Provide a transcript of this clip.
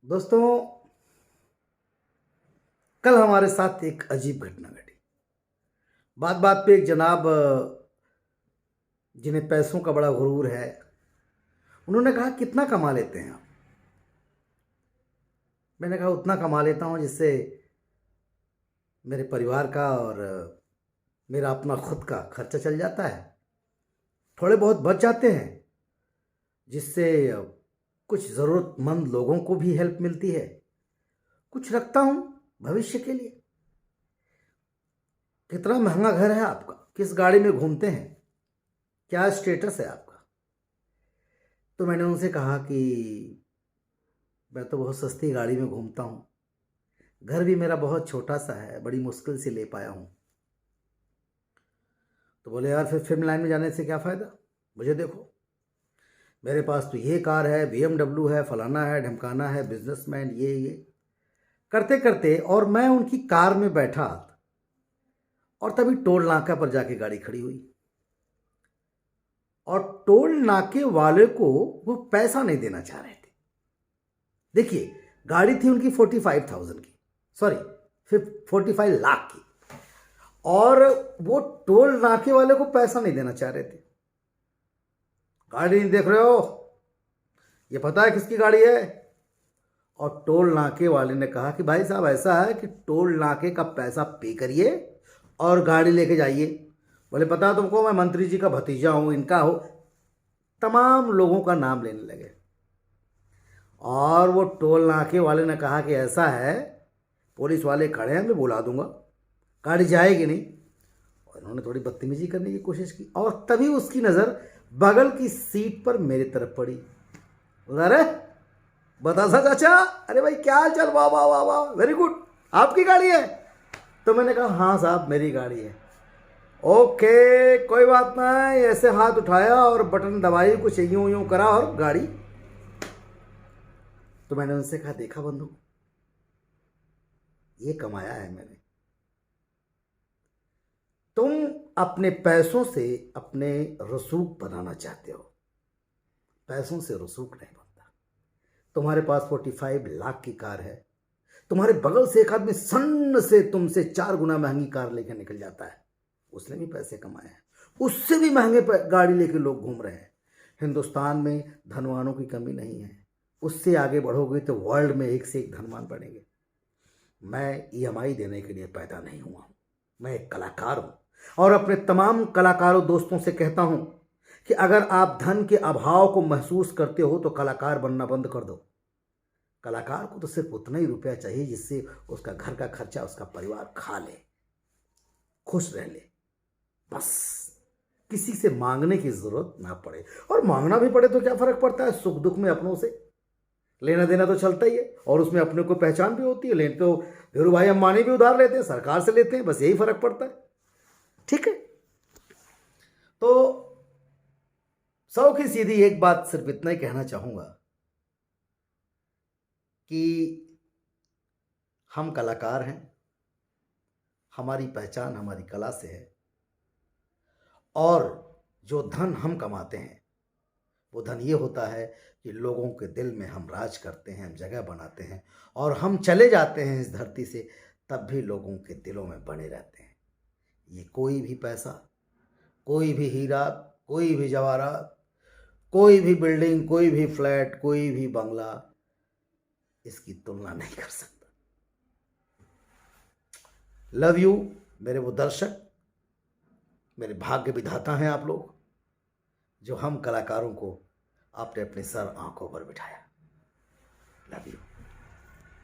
दोस्तों, कल हमारे साथ एक अजीब घटना घटी। बात बात पे एक जनाब जिन्हें पैसों का बड़ा गुरूर है, उन्होंने कहा कितना कमा लेते हैं आप। मैंने कहा उतना कमा लेता हूँ जिससे मेरे परिवार का और मेरा अपना खुद का खर्चा चल जाता है। थोड़े बहुत बच जाते हैं जिससे कुछ ज़रूरतमंद लोगों को भी हेल्प मिलती है। कुछ रखता हूँ भविष्य के लिए। कितना महंगा घर है आपका, किस गाड़ी में घूमते हैं, क्या स्टेटस है आपका। तो मैंने उनसे कहा कि मैं तो बहुत सस्ती गाड़ी में घूमता हूँ, घर भी मेरा बहुत छोटा सा है, बड़ी मुश्किल से ले पाया हूँ। तो बोले यार फिर फिल्म लाइन में जाने से क्या फ़ायदा, मुझे देखो, मेरे पास तो ये कार है, BMW है, फलाना है, ढमकाना है, बिजनेसमैन ये करते करते, और मैं उनकी कार में बैठा और तभी टोल नाका पर जाके गाड़ी खड़ी हुई और टोल नाके वाले को वो पैसा नहीं देना चाह रहे थे। देखिए, गाड़ी थी उनकी 45,000 की, सॉरी 45 लाख की, और वो टोल नाके वाले को पैसा नहीं देना चाह रहे थे। गाड़ी नहीं देख रहे हो, ये पता है किसकी गाड़ी है। और टोल नाके वाले ने कहा कि भाई साहब ऐसा है कि टोल नाके का पैसा पे करिए और गाड़ी लेके जाइए। बोले पता है तुमको, मैं मंत्री जी का भतीजा हूँ, इनका हो। तमाम लोगों का नाम लेने लगे और वो टोल नाके वाले ने कहा कि ऐसा है, पुलिस वाले खड़े हैं, मैं बुला दूंगा, गाड़ी जाएगी नहीं। और उन्होंने थोड़ी बदतमीजी करने की कोशिश की और तभी उसकी नज़र बगल की सीट पर मेरी तरफ पड़ी। अरे बता सा चाचा, अरे भाई क्या हाल चाल, वाह वाह वाह वाह, वेरी गुड, आपकी गाड़ी है। तो मैंने कहा हाँ साहब मेरी गाड़ी है। ओके कोई बात नहीं, ऐसे हाथ उठाया और बटन दबाई, कुछ यूं यूं करा और गाड़ी। तो मैंने उनसे कहा देखा बंधु, ये कमाया है मैंने। तुम अपने पैसों से अपने रसूख बनाना चाहते हो, पैसों से रसूख नहीं बनता। तुम्हारे पास 45 लाख की कार है, तुम्हारे बगल से एक आदमी सन्न से तुमसे 4 गुना महंगी कार लेकर निकल जाता है, उसने भी पैसे कमाए हैं, उससे भी महंगे गाड़ी लेके लोग घूम रहे हैं। हिंदुस्तान में धनवानों की कमी नहीं है, उससे आगे बढ़ोगे तो वर्ल्ड में एक से एक धनवान बनेंगे। मैं EMI देने के लिए पैदा नहीं हुआ हूं, मैं एक कलाकार हूं और अपने तमाम कलाकारों दोस्तों से कहता हूं कि अगर आप धन के अभाव को महसूस करते हो तो कलाकार बनना बंद कर दो। कलाकार को तो सिर्फ उतना ही रुपया चाहिए जिससे उसका घर का खर्चा, उसका परिवार खा ले, खुश रह ले, बस किसी से मांगने की जरूरत ना पड़े। और मांगना भी पड़े तो क्या फर्क पड़ता है, सुख दुख में अपनों से लेना देना तो चलता ही है और उसमें अपने को पहचान भी होती है। लेने तो धीरू भाई अंबानी भी उधार लेते हैं, सरकार से लेते हैं, बस यही फर्क पड़ता है। ठीक है, तो सौ की सीधी एक बात सिर्फ इतना ही कहना चाहूंगा कि हम कलाकार हैं, हमारी पहचान हमारी कला से है, और जो धन हम कमाते हैं वो धन ये होता है कि लोगों के दिल में हम राज करते हैं, हम जगह बनाते हैं और हम चले जाते हैं इस धरती से, तब भी लोगों के दिलों में बने रहते हैं। ये कोई भी पैसा, कोई भी हीरा, कोई भी जवाहरात, कोई भी बिल्डिंग, कोई भी फ्लैट, कोई भी बंगला इसकी तुलना नहीं कर सकता। लव यू मेरे वो दर्शक, मेरे भाग्य विधाता हैं आप लोग, जो हम कलाकारों को आपने अपने सर आंखों पर बिठाया। Love you.